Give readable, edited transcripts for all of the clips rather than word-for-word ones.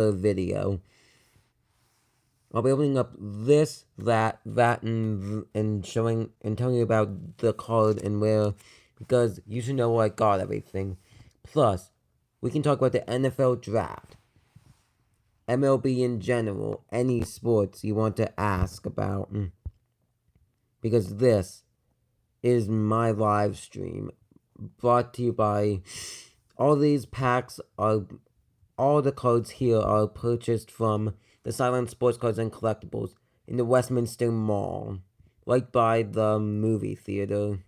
video. I'll be opening up this, that, and showing and telling you about the card and where, because you should know where I got everything. Plus, we can talk about the NFL draft, MLB in general, any sports you want to ask about, because this is my live stream brought to you by all these packs are all the cards here are purchased from the Sideline Cards and Collectibles in the Westminster Mall, right by the movie theater,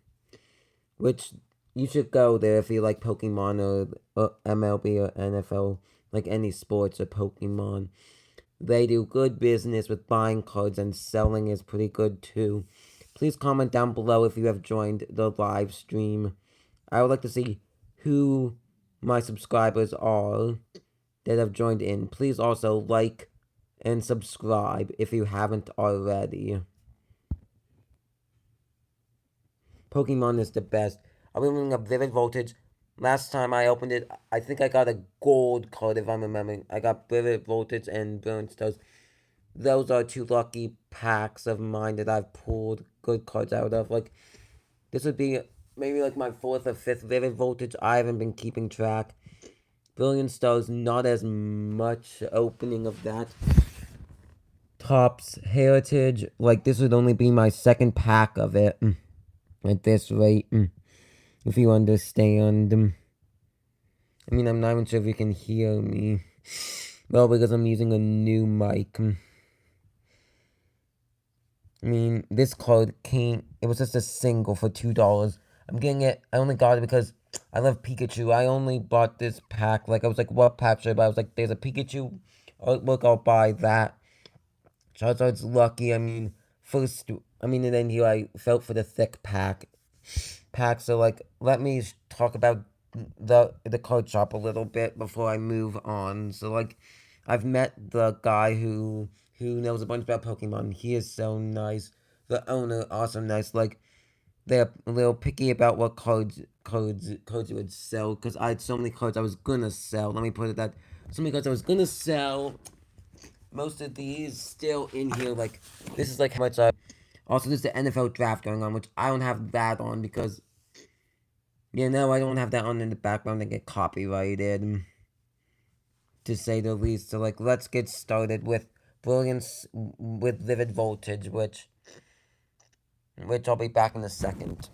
which you should go there if you like Pokemon or MLB or NFL, like any sports or Pokemon. They do good business with buying cards, and selling is pretty good too. Please comment down below if you have joined the live stream. I would like to see who my subscribers are that have joined in. Please also like and subscribe if you haven't already. Pokemon is the best. I'll be opening up Vivid Voltage. Last time I opened it, I think I got a gold card if I'm remembering. I got Vivid Voltage and Brilliant Stars. Those are two lucky packs of mine that I've pulled good cards out of. Like, this would be maybe like my 4th or 5th Vivid Voltage. I haven't been keeping track. Brilliant Stars, not as much opening of that. Topps Heritage, like this would only be my 2nd pack of it. At this rate, if you understand. I mean, I'm not even sure if you can hear me. Well, because I'm using a new mic. I mean, this card came, it was just a single for $2. I'm getting it, I only got it because I love Pikachu. I only bought this pack, like, I was like, what pack should I buy? I was like, there's a Pikachu artwork, I'll buy that. Charizard's lucky, I mean, and then here I felt for the thick pack. So, like, let me talk about the card shop a little bit before I move on. So, like, I've met the guy who knows a bunch about Pokemon. He is so nice. The owner, also nice. Like, they're a little picky about what cards you would sell, because I had so many cards I was gonna sell. Let me put it that. So many cards I was gonna sell. Most of these still in here. Like, this is like how much I... Also, there's the NFL draft going on, which I don't have that on because... I don't have that on in the background to get copyrighted, to say the least. So, like, let's get started with with Vivid Voltage, which I'll be back in a second.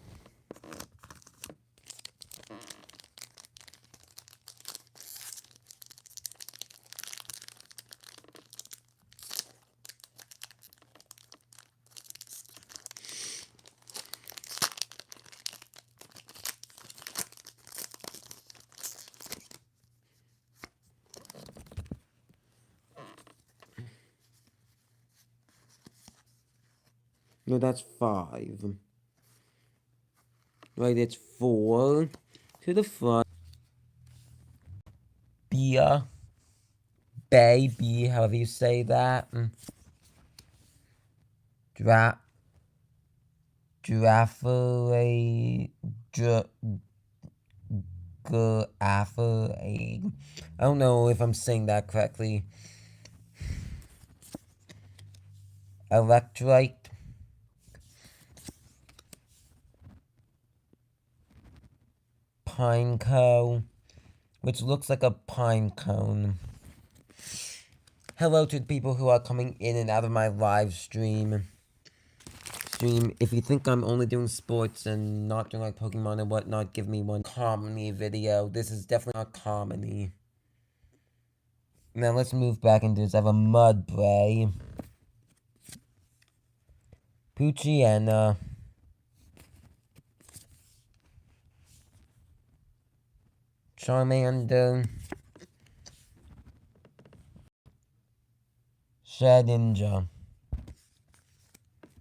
No, that's 5. Right, it's 4 to the front. Bia. Baby, however you say that. Giraffe. I don't know if I'm saying that correctly. Electrite. Pineco, which looks like a pine cone. Hello to the people who are coming in and out of my live stream. If you think I'm only doing sports and not doing like Pokemon and whatnot, give me one comedy video. This is definitely not comedy. Now let's move back into this. I have a Mudbray, Poochyena, Charmander, Shedinja.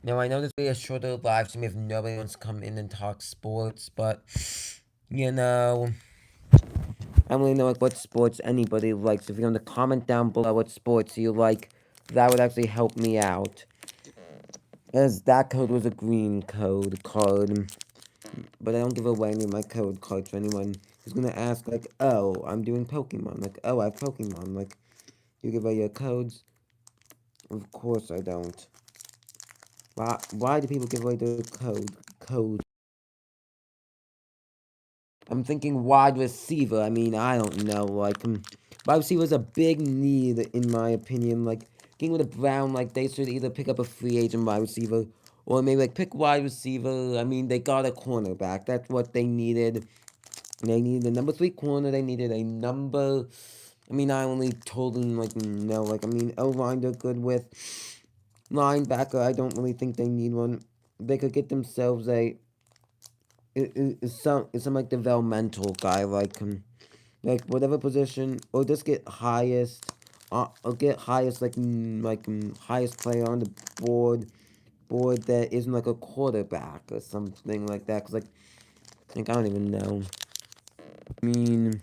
Now, I know this will be a shorter live stream if nobody wants to come in and talk sports, but, I don't really know like what sports anybody likes. If you want to comment down below what sports you like, that would actually help me out. As that code was a green card, but I don't give away any of my code cards to anyone who's gonna ask, like, oh, I'm doing Pokemon, like, oh, I have Pokemon, like, You give away your codes? Of course I don't. Why do people give away their code? I'm thinking wide receiver. I mean, I don't know. Like, wide receiver is a big need, in my opinion. Like, getting with a Brown, like, they should either pick up a free agent wide receiver or maybe, like, pick wide receiver. I mean, they got a cornerback. That's what they needed. They needed a number 3 corner. They needed a number... I mean, I only told them, like, no. Like, I mean, O-line they're good with. Linebacker, I don't really think they need one. They could get themselves a... some like developmental guy, like whatever position, or just get highest, or get highest highest player on the board that isn't like a quarterback or something like that. Cause like I don't even know. I mean,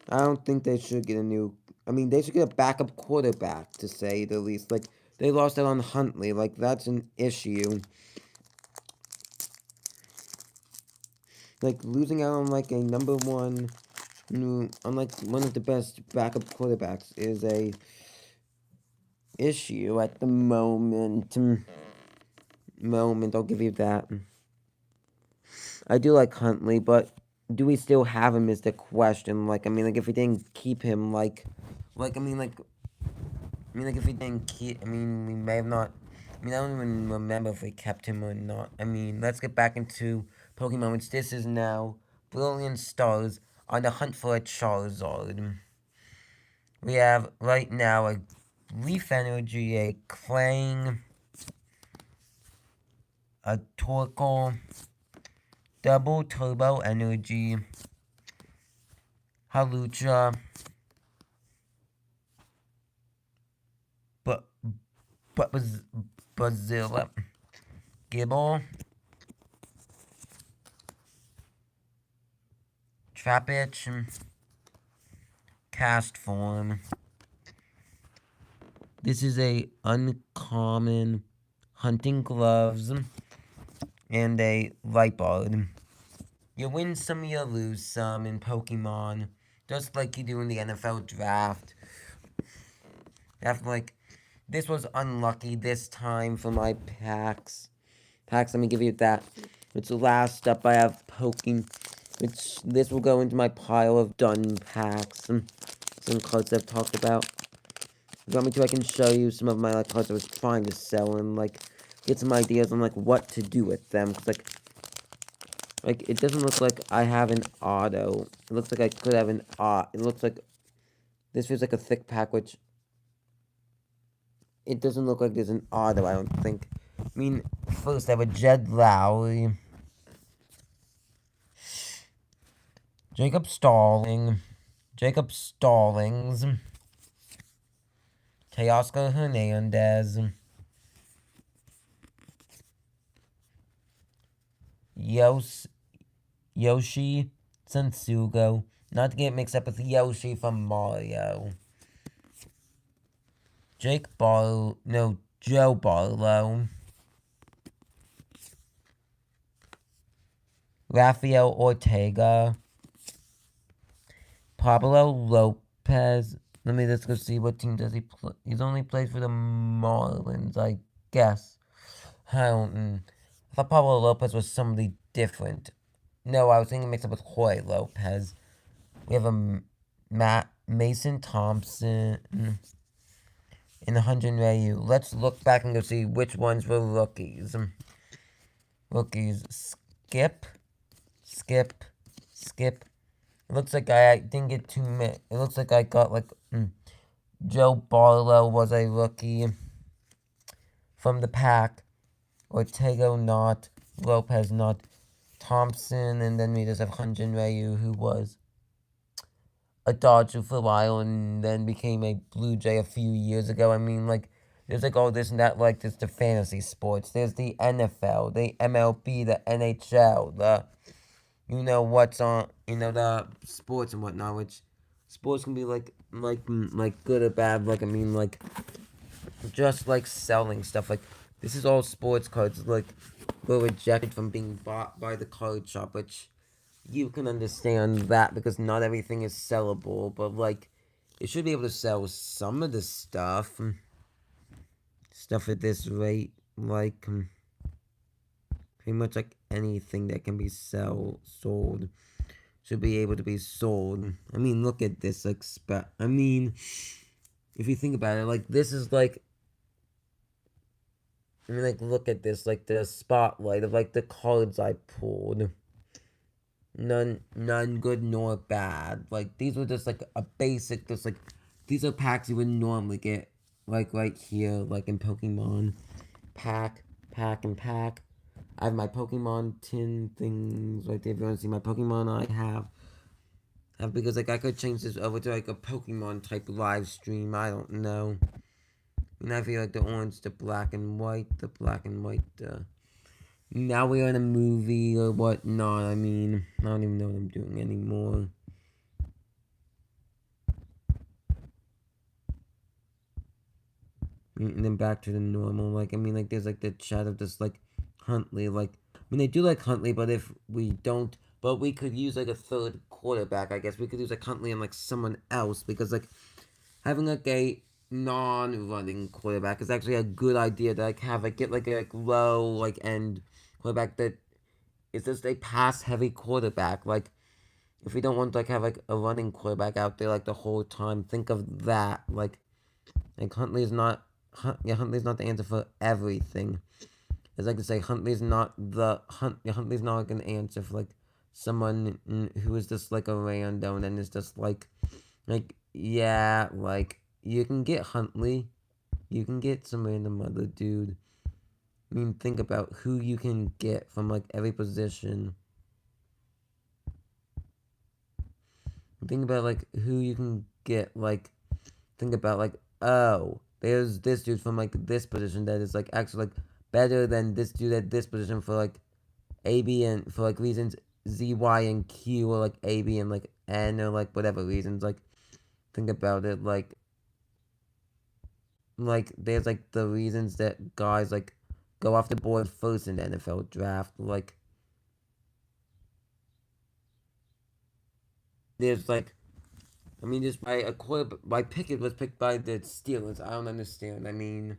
I don't think they should get a new. I mean, they should get a backup quarterback to say the least. Like they lost out on Huntley. Like that's an issue. Like losing out on like a number 1. On like one of the best backup quarterbacks is a issue at the moment. I'll give you that. I do like Huntley, but do we still have him is the question. Like, I mean, like, if we didn't keep him, if we didn't keep, I mean, we may have not, I mean, I don't even remember if we kept him or not. I mean, let's get back into Pokemon. This is now Brilliant Stars on the hunt for a Charizard. We have, right now, a Leaf Energy, a Clang, a Torkoal, Double Turbo Energy, Halucha, Bazilla, Gibble, Trapinch, Cast Form. This is a uncommon Hunting Gloves and a Lightbard. You win some, you lose some in Pokemon, just like you do in the NFL draft. This was unlucky this time for my packs. Let me give you that. It's last up. I have this will go into my pile of done packs. Some cards I've talked about. If you want me to, I can show you some of my cards I was trying to sell and get some ideas on what to do with them. Cause it doesn't look like I have an auto. It looks like I could have an it looks like this feels like a thick pack, which it doesn't look like there's an auto, I don't think. I mean, first I have a Jed Lowry, Jacob Stallings, Teoscar Hernandez, Yoshi Sansugo, not to get mixed up with Yoshi from Mario, Joe Barlow, Rafael Ortega, Pablo Lopez. Let me just go see what team does he play. He's only played for the Marlins, I guess. I thought Pablo Lopez was somebody different. No, I was thinking mixed up with Jorge Lopez. We have a Mason Thompson and 100 Ryu. Let's look back and go see which ones were rookies. Skip. It looks like I didn't get too many. It looks like I got Joe Barlow was a rookie from the pack. Ortega not. Lopez not. Thompson, and then we just have Hunjin Ryu, who was a Dodger for a while and then became a Blue Jay a few years ago. I mean, there's all this and that, there's the fantasy sports. There's the NFL, the MLB, the NHL, what's on, the sports and whatnot, which sports can be good or bad. Just selling stuff. This is all sports cards. Were rejected from being bought by the card shop, which you can understand that because not everything is sellable, but like it should be able to sell some of the stuff at this rate, like pretty much like anything that can be sold should be able to be sold. I mean, look at this, like, I mean, if you think about it, like, this is like, I mean, like, look at this, like, the spotlight of, like, the cards I pulled. None good nor bad. Like, these were just, like, a basic, just, like, these are packs you would normally get, like, right here, like, in Pokemon. Pack, and pack. I have my Pokemon tin things right there. If you want to see my Pokemon, I have because like I could change this over to like a Pokemon type live stream. I don't know. And I feel like the orange, the black and white, Now we're in a movie or whatnot. I mean, I don't even know what I'm doing anymore. And then back to the normal. Like, I mean, like, there's like the chat of just like Huntley. Like, I mean, they do like Huntley, but if we don't, but we could use like a third quarterback. I guess we could use like Huntley and like someone else because like having like a non-running quarterback is actually a good idea to like have like get like a like low like end quarterback that is just a pass heavy quarterback. Like if we don't want to like have like a running quarterback out there like the whole time, think of that. Like Huntley's not Huntley's not the answer for everything. It's like to say Huntley's not Huntley's not like an answer for like someone who is just like a random and is just like yeah, like you can get Huntley, you can get some random other dude. I mean, think about who you can get from like every position. Think about like who you can get. Like think about like oh, there's this dude from like this position that is like actually like better than this dude at this position for like A, B, and for like reasons Z, Y, and Q or like A, B, and like N or like whatever reasons. Like think about it like there's like the reasons that guys like go off the board first in the NFL draft. Like there's like I mean just by a quarter by Pickett was picked by the Steelers. I don't understand. I mean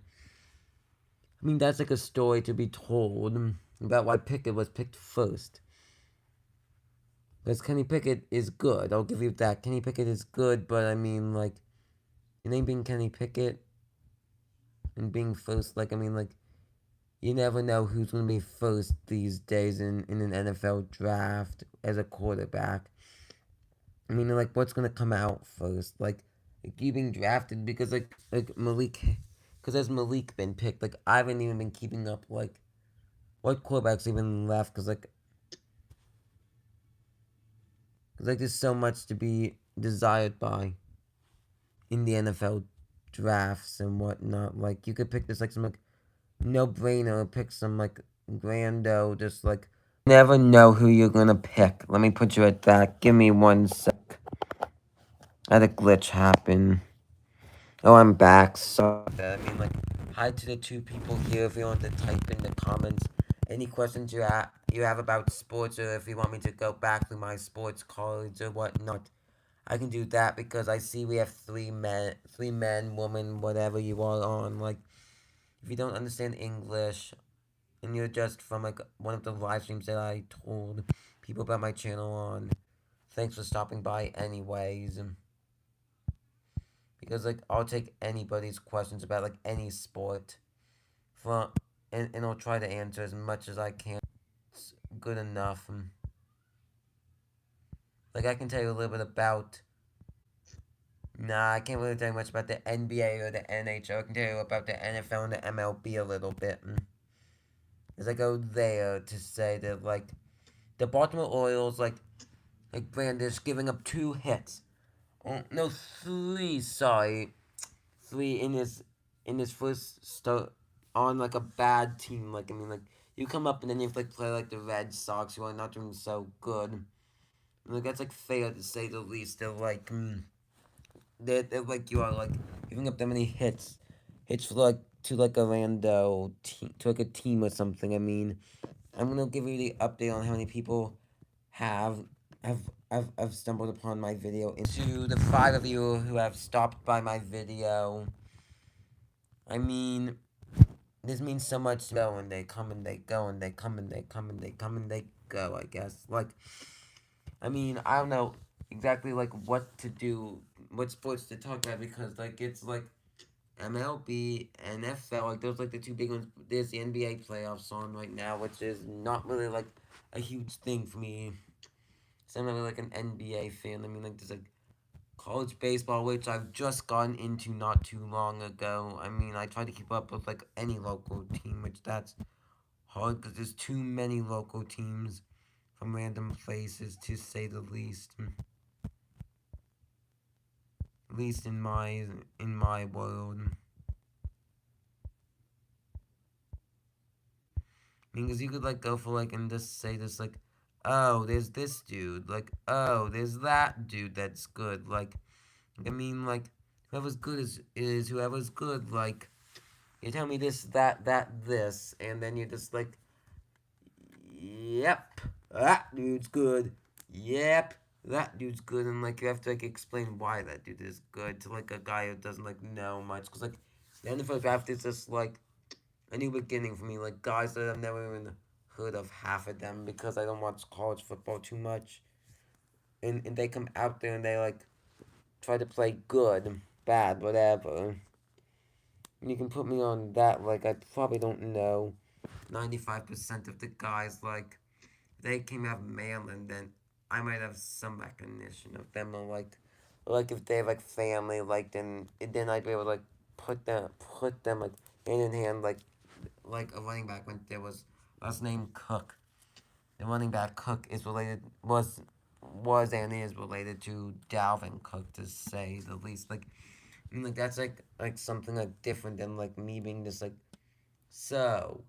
that's like a story to be told about why Pickett was picked first. Because Kenny Pickett is good. I'll give you that. Kenny Pickett is good, but I mean like your name being Kenny Pickett and being first, like I mean like you never know who's going to be first these days in an NFL draft as a quarterback. I mean, like, what's going to come out first? Like you being drafted because, like Malik, because has Malik been picked? Like, I haven't even been keeping up, like, what quarterbacks even left? Cause, there's so much to be desired by in the NFL drafts and whatnot. Like, you could pick this, like, some, like, no brainer, pick some, like, rando, just, like, never know who you're gonna pick. Let me put you at that. Give me 1 sec. I had a glitch happen. Oh, I'm back. Sorry. I mean, like, hi to the 2 people here. If you want to type in the comments any questions you have about sports, or if you want me to go back through my sports cards or whatnot, I can do that because I see we have 3 men, woman, whatever you are on. Like, if you don't understand English, and you're just from like one of the live streams that I told people about my channel on, thanks for stopping by anyways. Because like I'll take anybody's questions about like any sport from and I'll try to answer as much as I can. It's good enough. Like I can tell you a little bit about Nah, I can't really tell you much about the NBA or the NHL. I can tell you about the NFL and the MLB a little bit. As I go there to say that like the Baltimore Orioles like Brandish giving up 2 hits. Oh, no, 3. Sorry, 3 in his first start on like a bad team. Like I mean, like you come up and then you have to, like play like the Red Sox, who are not doing so good. And, like that's like fair to say the least. They're like they're like you are like giving up that many hits for like to like a rando team to like a team or something. I mean, I'm gonna give you the update on how many people have I've stumbled upon my video. To the 5 of you who have stopped by my video, I mean, this means so much to go, and they come and they go, and they come and they come and they come and they go, I guess. Like, I mean, I don't know exactly, like, what to do, what sports to talk about, because, like, it's, like, MLB, NFL, like, those, like, the two big ones. There's the NBA playoffs on right now, which is not really, like, a huge thing for me. So I'm not really, like, an NBA fan. I mean, like, there's, like, college baseball, which I've just gotten into not too long ago. I mean, I try to keep up with, like, any local team, which that's hard, because there's too many local teams from random places, to say the least. At least in my world. I mean, because you could, like, go for, like, and just say this, like, oh, there's this dude. Like, oh, there's that dude that's good. Like, I mean, like, whoever's good is whoever's good. Like, you tell me this, this, and then you're just like, yep, that dude's good. Yep, that dude's good. And, like, you have to, like, explain why that dude is good to, like, a guy who doesn't, like, know much. Because, like, the NFL draft is just, like, a new beginning for me. Like, guys that I've never even heard of half of them, because I don't watch college football too much. And they come out there and they, like, try to play good, bad, whatever. And you can put me on that, like, I probably don't know 95% of the guys. Like, if they came out of Maryland, then I might have some recognition of them. Or, like if they have, like, family, like, then I'd be able to, like, put them like, hand in hand, like a running back when there was last name Cook. The running back Cook is related, was and is related to Dalvin Cook, to say the least. Like, I mean, like, that's, like something, like, different than, like, me being just like, so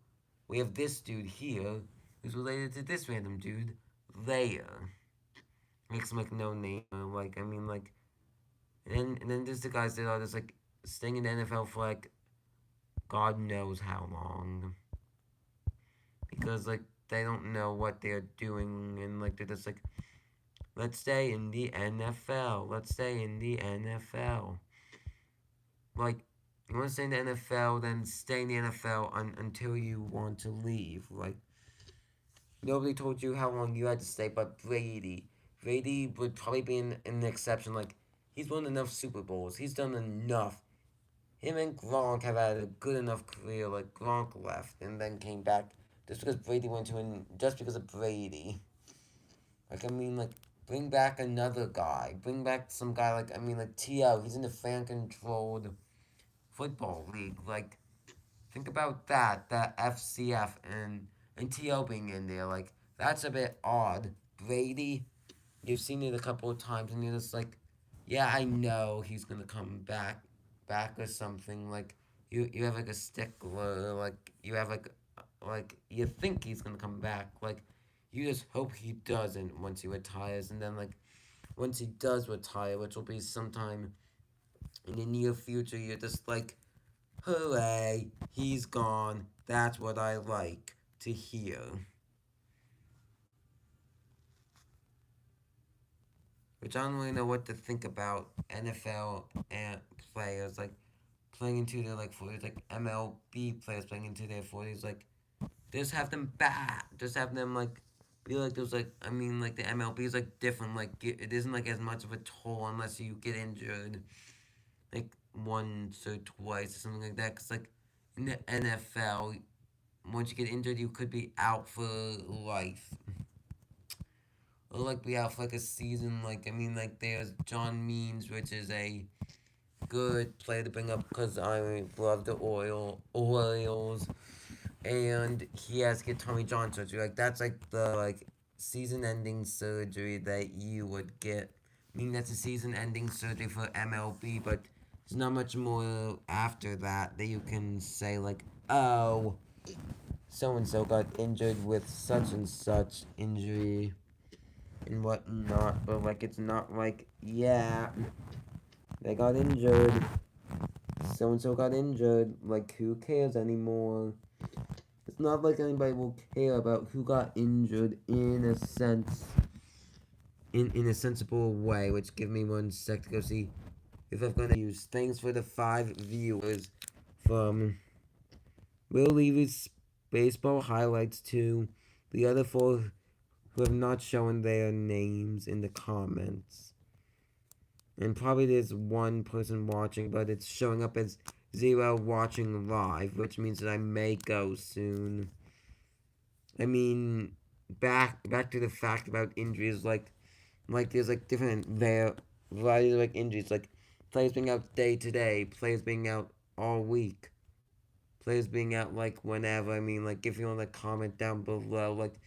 we have this dude here who's related to this random dude there. Makes him, like, no name. Like, I mean, like, and then there's the guys that are just, like, staying in the NFL for, like, God knows how long, because, like, they don't know what they're doing, and, like, they're just like, let's stay in the NFL. Let's stay in the NFL. Like, you want to stay in the NFL, then stay in the NFL until you want to leave. Like, nobody told you how long you had to stay, but Brady. Brady would probably be an exception. Like, he's won enough Super Bowls. He's done enough. Him and Gronk have had a good enough career. Like, Gronk left and then came back just because Brady went to an, just because of Brady. Like, I mean, like, bring back another guy. Bring back some guy, like, I mean, like, T.O. He's in the fan-controlled football league. Like, think about that FCF and T.O. being in there. Like, that's a bit odd. Brady, you've seen it a couple of times, and you're just like, yeah, I know he's gonna come back or something. Like, you have, like, a stickler. Like, you have, like, you think he's gonna come back. Like, you just hope he doesn't once he retires, and then, like, once he does retire, which will be sometime in the near future, you're just like, hooray, he's gone. That's what I like to hear. Which I don't really know what to think about NFL and players, like, playing into their, like, 40s, like MLB players playing into their 40s. Like, just have them back. Just have them, like, be like those, like, I mean, like, the MLB is, like, different. Like, it isn't, like, as much of a toll unless you get injured, like, once or twice or something like that. Because, like, in the NFL, once you get injured, you could be out for life. Or, like, be out for, like, a season. Like, I mean, like, there's John Means, which is a good player to bring up because I love the Orioles. And he has to get Tommy John surgery. Like, that's, like, the, like, season-ending surgery that you would get. I mean, that's a season-ending surgery for MLB, but there's not much more after that you can say, like, oh, so-and-so got injured with such and such injury and whatnot. But, like, it's not like, yeah, they got injured. So-and-so got injured. Like, who cares anymore? It's not like anybody will care about who got injured in a sense. in a sensible way, which give me 1 sec to go see if I'm gonna use. Thanks for the 5 viewers from Will Levy's baseball highlights to the other 4 who have not shown their names in the comments. And probably there's 1 person watching, but it's showing up as 0 watching live, which means that I may go soon. I mean, back to the fact about injuries, like there's like different varieties of like injuries, like players being out day to day, players being out all week, players being out like whenever. I mean, like if you want to like, comment down below, like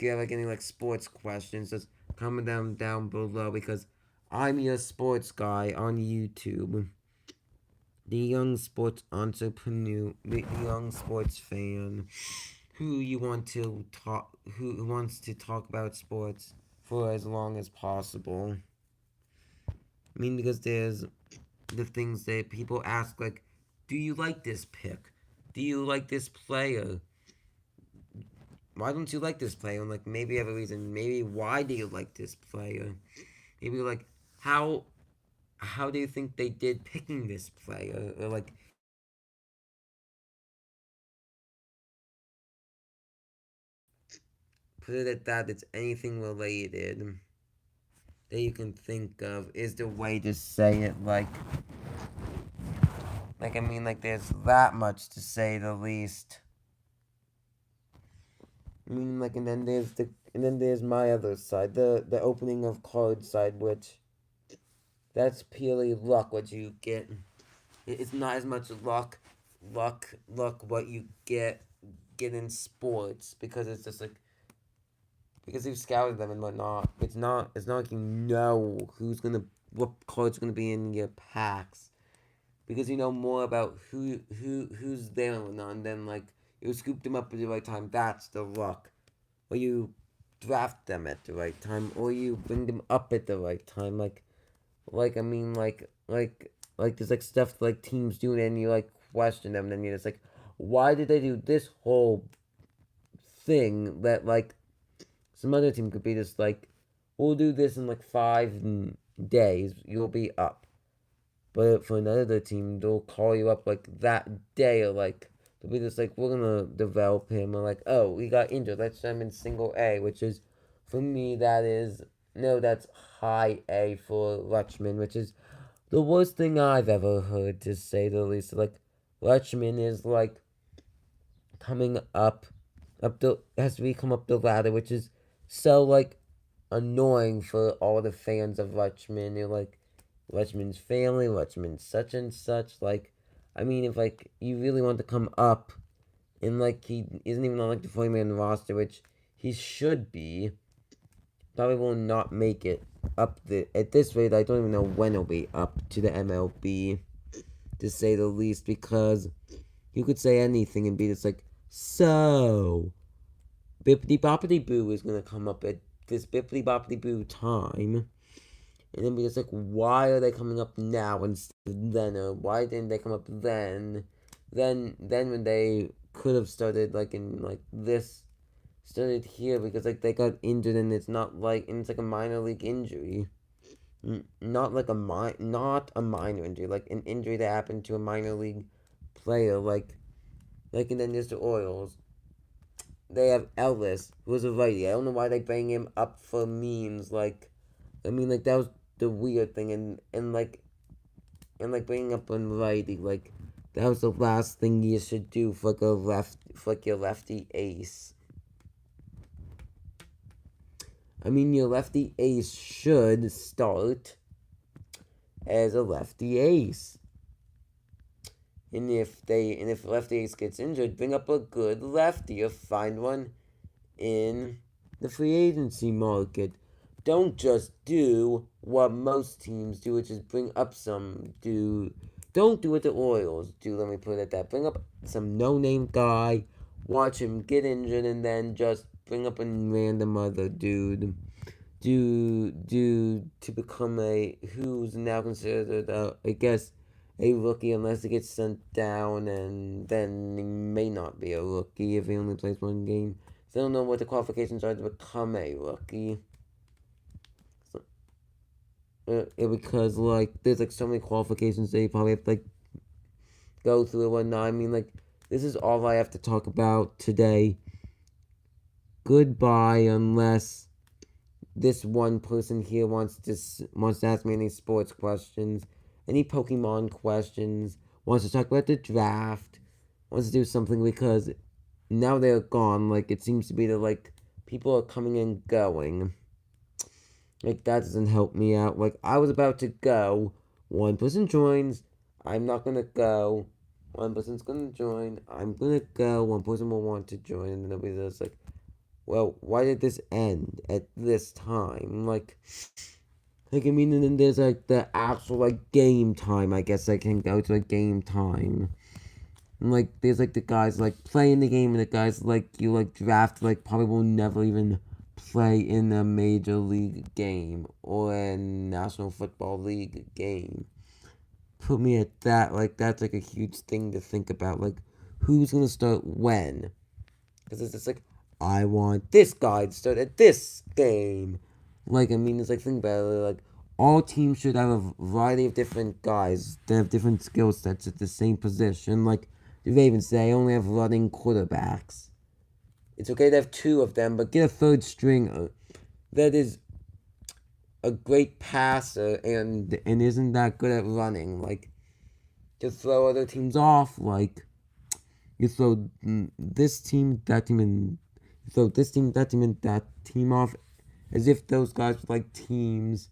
you have like any like sports questions, just comment down below because I'm your sports guy on YouTube, the young sports entrepreneur, the young sports fan who you want to talk, who wants to talk about sports for as long as possible. I mean, because there's the things that people ask, like, do you like this pick? Do you like this player? Why don't you like this player? And like, maybe you have a reason. Maybe why do you like this player? Maybe like, how do you think they did picking this player? Or like, put it at that. It's anything related that you can think of is the way to say it. I mean, like, there's that much to say the least. I mean, like, and then there's my other side, the opening of card side, which that's purely luck. What you get, it's not as much luck. What you get in sports because it's just like because you've scouted them and whatnot. It's not like you know what card's gonna be in your packs because you know more about who's there and whatnot, and then like you scoop them up at the right time. That's the luck. Or you draft them at the right time, or you bring them up at the right time. I mean, like there's like stuff like teams do, and you like question them, and then you're just like, why did they do this whole thing that like some other team could be just like, we'll do this in like 5 days, you'll be up. But for another team, they'll call you up like that day, or like they'll be just like, we're gonna develop him, or like, oh, he got injured, let's send him in single A, which is for me that's high A for Lutchman, which is the worst thing I've ever heard, to say the least. Like Lutchman is like coming has to be come up the ladder, which is so like annoying for all the fans of Lutchman. You're like, Lutchman's family, Lutchman's such and such. Like, I mean, if like you really want to come up, and like he isn't even on like the 40-man roster, which he should be, probably will not make it up at this rate. I don't even know when it'll be up to the MLB, to say the least, because you could say anything and be just like, so Bippity Boppity Boo is gonna come up at this Bippity Boppity Boo time. And then be just like, why are they coming up now instead of then? Or why didn't they come up then? Then when they could have started like in like this, started here, because like they got injured, and it's not like, and it's like a minor league injury. Not like not a minor injury, like an injury that happened to a minor league player, and then there's the Orioles. They have Ellis, who was a righty. I don't know why they bring him up for memes. Like, I mean, like that was the weird thing, and bringing up a righty, like that was the last thing you should do for like your lefty ace. I mean, your lefty ace should start as a lefty ace. And if lefty ace gets injured, bring up a good lefty or find one in the free agency market. Don't just do what most teams do, which is bring up don't do what the Orioles do, let me put it at that. Bring up some no-name guy, watch him get injured, and then just bring up a random other dude to become who's now considered, I guess, a rookie, unless he gets sent down, and then he may not be a rookie if he only plays 1 game. So I don't know what the qualifications are to become a rookie. because like there's like so many qualifications that you probably have to like go through and whatnot. I mean, like, this is all I have to talk about today. Goodbye, unless this one person here wants to ask me any sports questions, any Pokemon questions, wants to talk about the draft, wants to do something, because now they're gone. Like, it seems to be that like people are coming and going. Like, that doesn't help me out. Like, I was about to go. One person joins. I'm not gonna go. One person's gonna join. I'm gonna go. One person will want to join. And then nobody's else like, well, why did this end at this time? Like, I mean, and then there's, like, the actual, like, game time. I guess I can go to, like, game time. And, like, there's, like, the guys, like, playing the game, and the guys, like, you, like, draft, like, probably will never even play in a major league game or a National Football League game. Put me at that. Like, that's, like, a huge thing to think about. Like, who's gonna start when? Because it's just like, I want this guy to start at this game. Like, I mean, it's like, think about it. Like, all teams should have a variety of different guys that have different skill sets at the same position. Like, the Ravens, they only have running quarterbacks. It's okay to have two of them, but get a third stringer that is a great passer and isn't that good at running. Like, to throw other teams off. Like, you throw this team, that team, and you throw this team, that team, and that team off, as if those guys were like teams.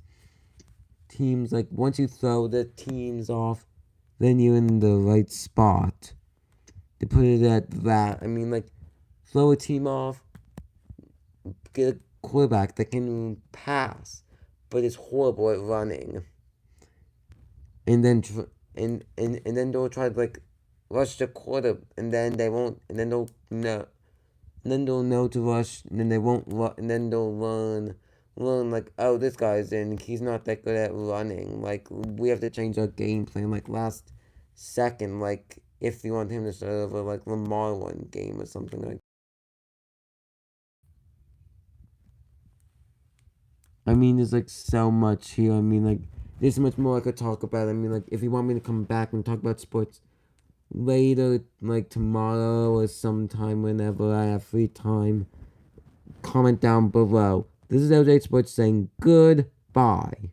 Like, once you throw the teams off, then you're in the right spot. To put it at that, I mean, like, throw a team off, get a quarterback that can pass, but is horrible at running, and then and then they'll try to like rush the quarter, and then they won't, and then they'll know. And then they'll know to rush, and then they won't and then they'll learn like, oh, this guy's in, he's not that good at running. Like, we have to change our game plan, like, last second, like, if you want him to start over, like, Lamar one game or something like that. I mean, there's, like, so much here. I mean, like, there's so much more I could talk about. I mean, like, if you want me to come back and talk about sports later, like, tomorrow or sometime whenever I have free time, comment down below. This is LJ Sports saying goodbye.